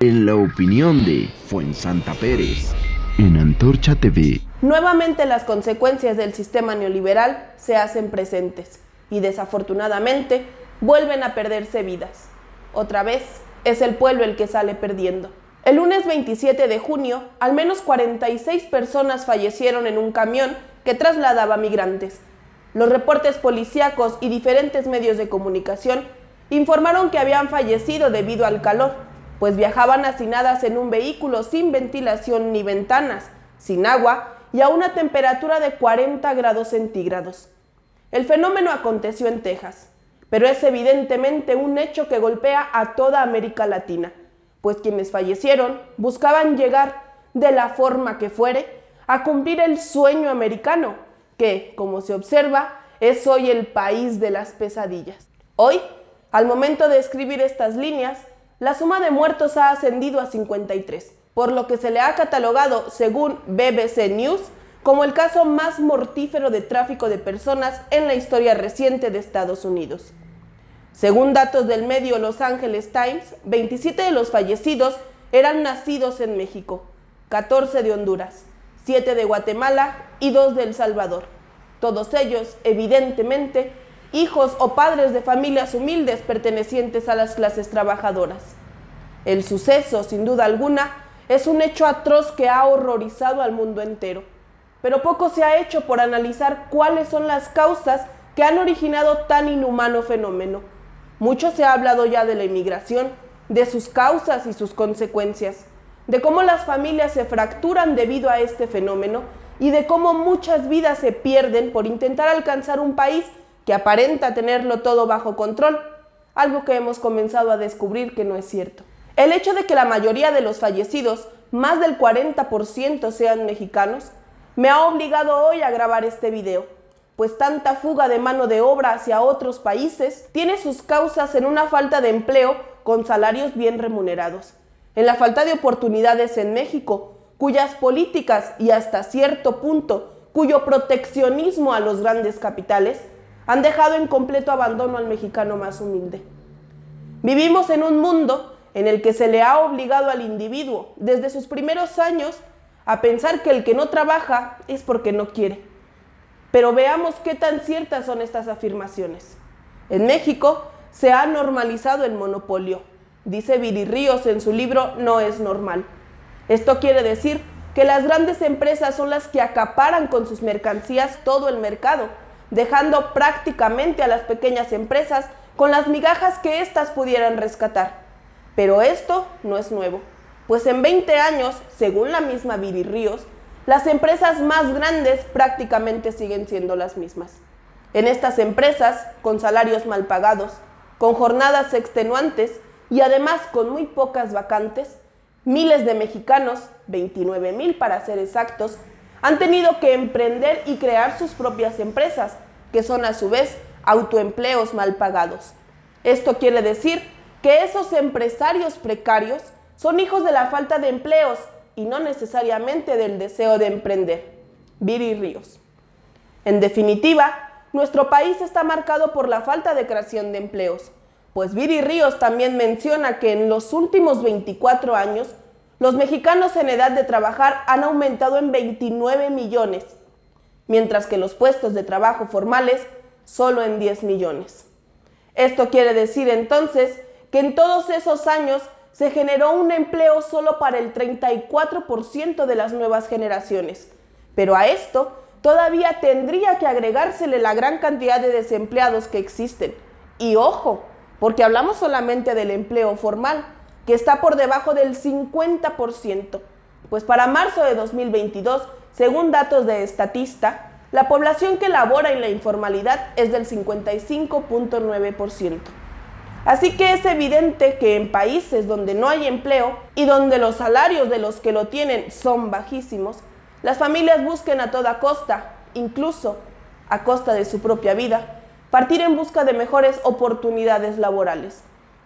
En la opinión de Fuensanta Pérez, en Antorcha TV. Nuevamente las consecuencias del sistema neoliberal se hacen presentes y desafortunadamente vuelven a perderse vidas. Otra vez es el pueblo el que sale perdiendo. El lunes 27 de junio, al menos 46 personas fallecieron en un camión que trasladaba migrantes. Los reportes policíacos y diferentes medios de comunicación informaron que habían fallecido debido al calor, pues viajaban hacinadas en un vehículo sin ventilación ni ventanas, sin agua y a una temperatura de 40 grados centígrados. El fenómeno aconteció en Texas, pero es evidentemente un hecho que golpea a toda América Latina, pues quienes fallecieron buscaban llegar, de la forma que fuere, a cumplir el sueño americano, que, como se observa, es hoy el país de las pesadillas. Hoy, al momento de escribir estas líneas, la suma de muertos ha ascendido a 53, por lo que se le ha catalogado, según BBC News, como el caso más mortífero de tráfico de personas en la historia reciente de Estados Unidos. Según datos del medio Los Angeles Times, 27 de los fallecidos eran nacidos en México, 14 de Honduras, 7 de Guatemala y 2 de El Salvador. Todos ellos, evidentemente, hijos o padres de familias humildes pertenecientes a las clases trabajadoras. El suceso, sin duda alguna, es un hecho atroz que ha horrorizado al mundo entero, pero poco se ha hecho por analizar cuáles son las causas que han originado tan inhumano fenómeno. Mucho se ha hablado ya de la inmigración, de sus causas y sus consecuencias, de cómo las familias se fracturan debido a este fenómeno y de cómo muchas vidas se pierden por intentar alcanzar un país que aparenta tenerlo todo bajo control, algo que hemos comenzado a descubrir que no es cierto. El hecho de que la mayoría de los fallecidos, más del 40%, sean mexicanos, me ha obligado hoy a grabar este video, pues tanta fuga de mano de obra hacia otros países tiene sus causas en una falta de empleo con salarios bien remunerados, en la falta de oportunidades en México, cuyas políticas y hasta cierto punto, cuyo proteccionismo a los grandes capitales han dejado en completo abandono al mexicano más humilde. Vivimos en un mundo en el que se le ha obligado al individuo, desde sus primeros años, a pensar que el que no trabaja es porque no quiere. Pero veamos qué tan ciertas son estas afirmaciones. En México se ha normalizado el monopolio, dice Viri Ríos en su libro No es normal. Esto quiere decir que las grandes empresas son las que acaparan con sus mercancías todo el mercado, dejando prácticamente a las pequeñas empresas con las migajas que éstas pudieran rescatar. Pero esto no es nuevo, pues en 20 años, según la misma Viri Ríos, las empresas más grandes prácticamente siguen siendo las mismas. En estas empresas, con salarios mal pagados, con jornadas extenuantes y además con muy pocas vacantes, miles de mexicanos, 29,000 para ser exactos, han tenido que emprender y crear sus propias empresas, que son a su vez autoempleos mal pagados. Esto quiere decir que esos empresarios precarios son hijos de la falta de empleos y no necesariamente del deseo de emprender. Viri Ríos. En definitiva, nuestro país está marcado por la falta de creación de empleos, pues Viri Ríos también menciona que en los últimos 24 años, los mexicanos en edad de trabajar han aumentado en 29 millones, mientras que los puestos de trabajo formales solo en 10 millones. Esto quiere decir entonces que en todos esos años se generó un empleo solo para el 34% de las nuevas generaciones, pero a esto todavía tendría que agregársele la gran cantidad de desempleados que existen. Y ojo, porque hablamos solamente del empleo formal, que está por debajo del 50%, pues para marzo de 2022, según datos de Statista, la población que labora en la informalidad es del 55.9%. Así que es evidente que en países donde no hay empleo y donde los salarios de los que lo tienen son bajísimos, las familias busquen a toda costa, incluso a costa de su propia vida, partir en busca de mejores oportunidades laborales.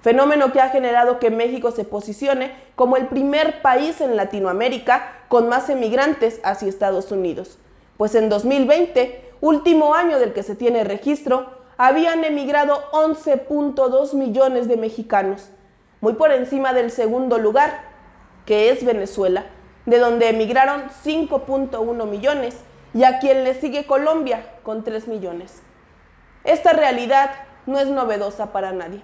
Fenómeno que ha generado que México se posicione como el primer país en Latinoamérica con más emigrantes hacia Estados Unidos, pues en 2020, último año del que se tiene registro, habían emigrado 11.2 millones de mexicanos, muy por encima del segundo lugar, que es Venezuela, de donde emigraron 5.1 millones, y a quien le sigue Colombia, con 3 millones. Esta realidad no es novedosa para nadie.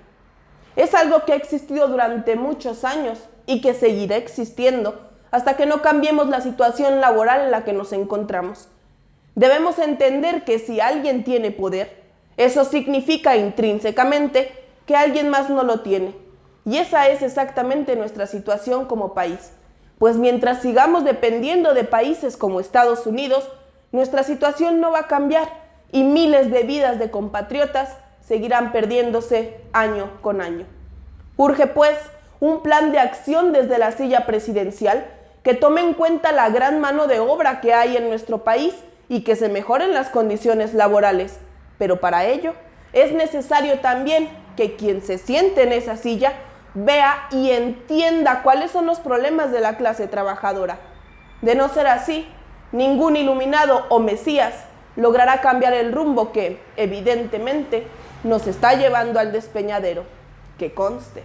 Es algo que ha existido durante muchos años y que seguirá existiendo hasta que no cambiemos la situación laboral en la que nos encontramos. Debemos entender que si alguien tiene poder, eso significa intrínsecamente que alguien más no lo tiene. Y esa es exactamente nuestra situación como país. Pues mientras sigamos dependiendo de países como Estados Unidos, nuestra situación no va a cambiar y miles de vidas de compatriotas seguirán perdiéndose año con año. Urge, pues, un plan de acción desde la silla presidencial que tome en cuenta la gran mano de obra que hay en nuestro país y que se mejoren las condiciones laborales. Pero para ello es necesario también que quien se siente en esa silla vea y entienda cuáles son los problemas de la clase trabajadora. De no ser así, ningún iluminado o mesías logrará cambiar el rumbo que, evidentemente, nos está llevando al despeñadero. Que conste.